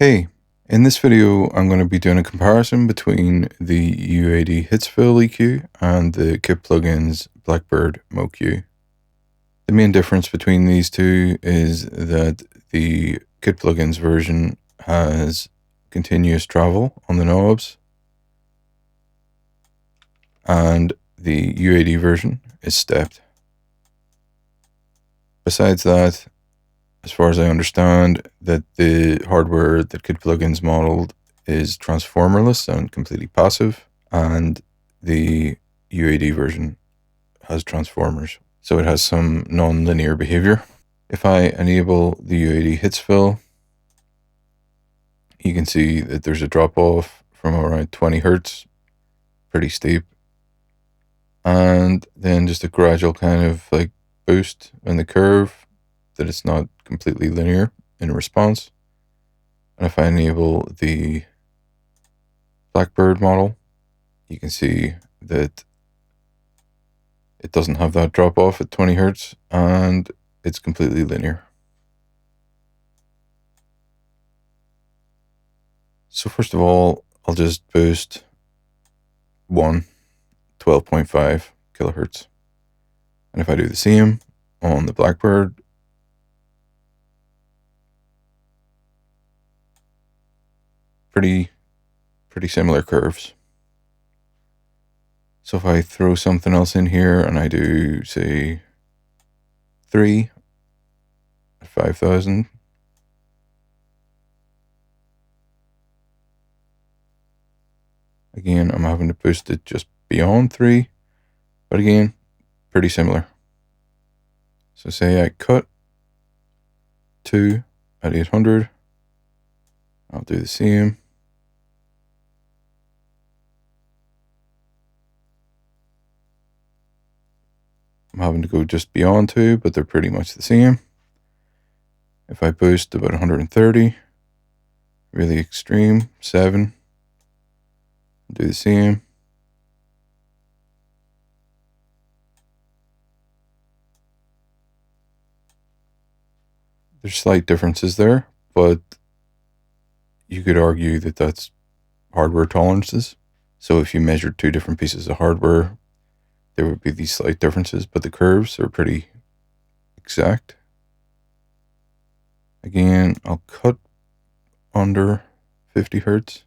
Hey, in this video, I'm going to be doing a comparison between the UAD Hitsville EQ and the kit plugins Blackbird MoQ. The main difference between these two is that the kit plugins version has continuous travel on the knobs, and the UAD version is stepped. Besides that, as far as I understand, that the hardware that kit plugins modeled is transformerless and completely passive, and the UAD version has transformers, so it has some non-linear behavior. If I enable the UAD Hitsville, you can see that there's a drop off from around 20 Hertz, pretty steep, and then just a gradual kind of like boost in the curve, that it's not completely linear in response. And if I enable the Blackbird model, you can see that it doesn't have that drop off at 20 Hertz and it's completely linear. So first of all, I'll just boost 12.5 kilohertz. And if I do the same on the Blackbird, pretty similar curves. So if I throw something else in here and I do, say, 3 at 5,000, again, I'm having to boost it just beyond 3, but again, pretty similar. So say I cut 2 at 800, I'll do the same. I'm having to go just beyond 2, but they're pretty much the same. If I boost about 130, really extreme, 7, do the same. There's slight differences there, but you could argue that that's hardware tolerances. So if you measured 2 different pieces of hardware, there would be these slight differences, but the curves are pretty exact. Again, I'll cut under 50 Hertz,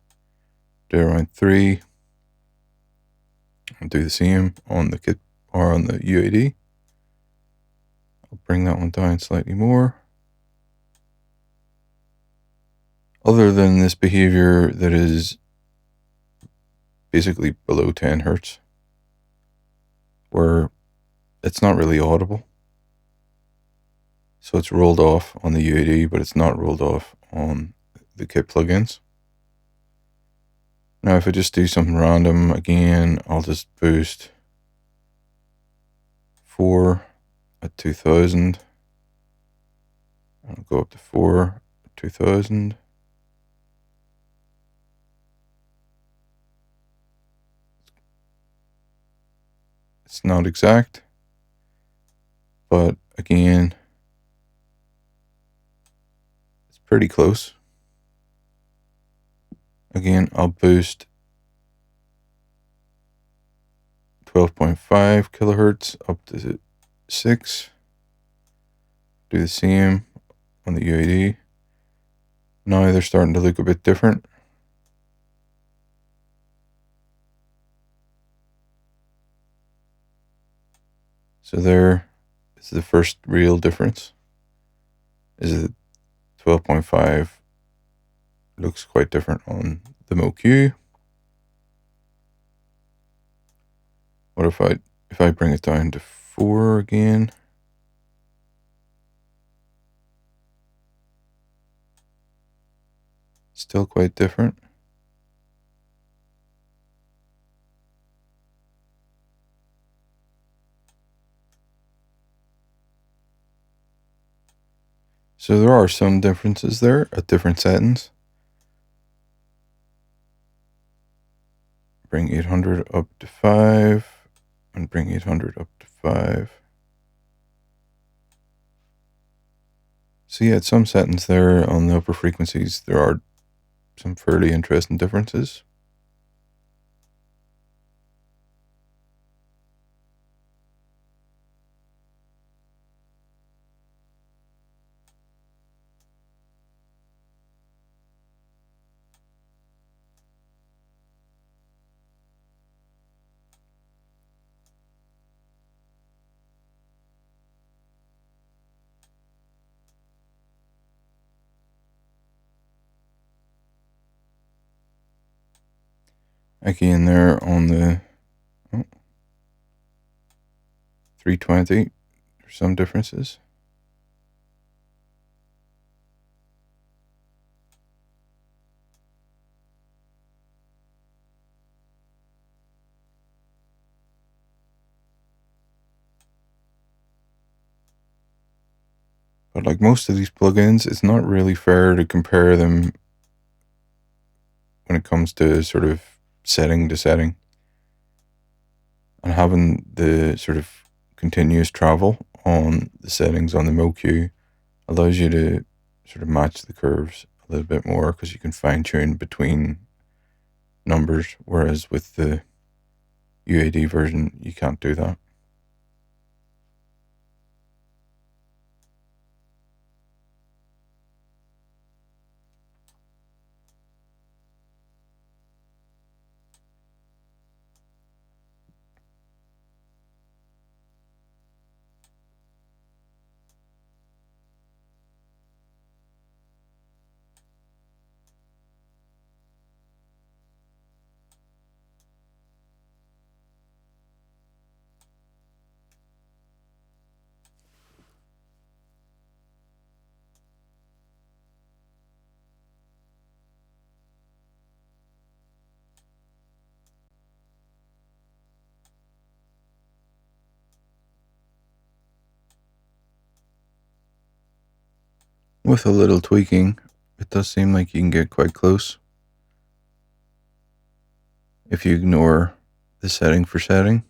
do around 3, and do the same on the kit or on the UAD. I'll bring that one down slightly more. Other than this behavior that is basically below 10 Hertz, where it's not really audible. So it's rolled off on the UAD, but it's not rolled off on the kit plugins. Now, if I just do something random, again, I'll just boost 4 at 2000. I'll go up to 4 at 2000. It's not exact, but again, it's pretty close. Again, I'll boost 12.5 kilohertz up to 6. Do the same on the UAD. Now they're starting to look a bit different. So there is the first real difference, is that 12.5 looks quite different on the MoQ. What if I bring it down to 4 again? Still quite different. So there are some differences there at different settings. Bring 800 up to 5 and bring 800 up to 5. So yeah, at some settings there on the upper frequencies, there are some fairly interesting differences. Again, there on the 320, there's some differences. But like most of these plugins, it's not really fair to compare them when it comes to sort of setting to setting. And having the sort of continuous travel on the settings on the MoQ allows you to sort of match the curves a little bit more, because you can fine tune between numbers, whereas with the UAD version, you can't do that. With a little tweaking, it does seem like you can get quite close if you ignore the setting for setting.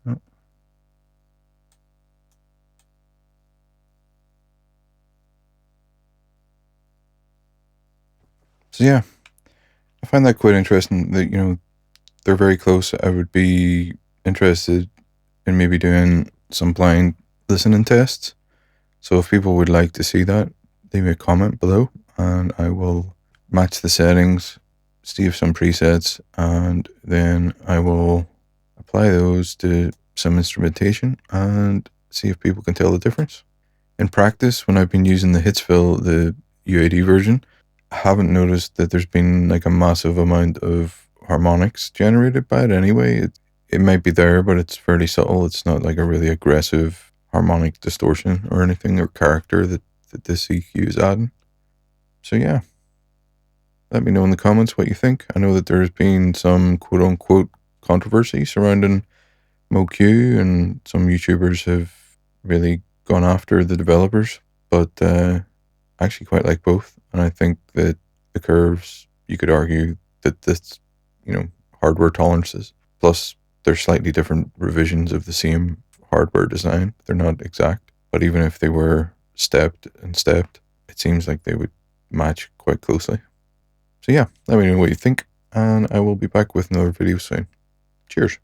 Oh. So yeah, I find that quite interesting that, they're very close. I would be interested in maybe doing some blind listening tests. So if people would like to see that, leave me a comment below and I will match the settings, see some presets, and then I will apply those to some instrumentation and see if people can tell the difference. In practice, when I've been using the Hitsville, the UAD version, I haven't noticed that there's been like a massive amount of harmonics generated by it anyway. It might be there, but it's fairly subtle. It's not like a really aggressive harmonic distortion or anything or character that this EQ is adding. So yeah, let me know in the comments what you think. I know that there's been some quote unquote controversy surrounding MoQ, and some YouTubers have really gone after the developers, but I actually quite like both. And I think that the curves, you could argue that this, hardware tolerances, plus they're slightly different revisions of the same hardware design. They're not exact, but even if they were stepped, it seems like they would match quite closely. So yeah, let me know what you think, and I will be back with another video soon. Cheers.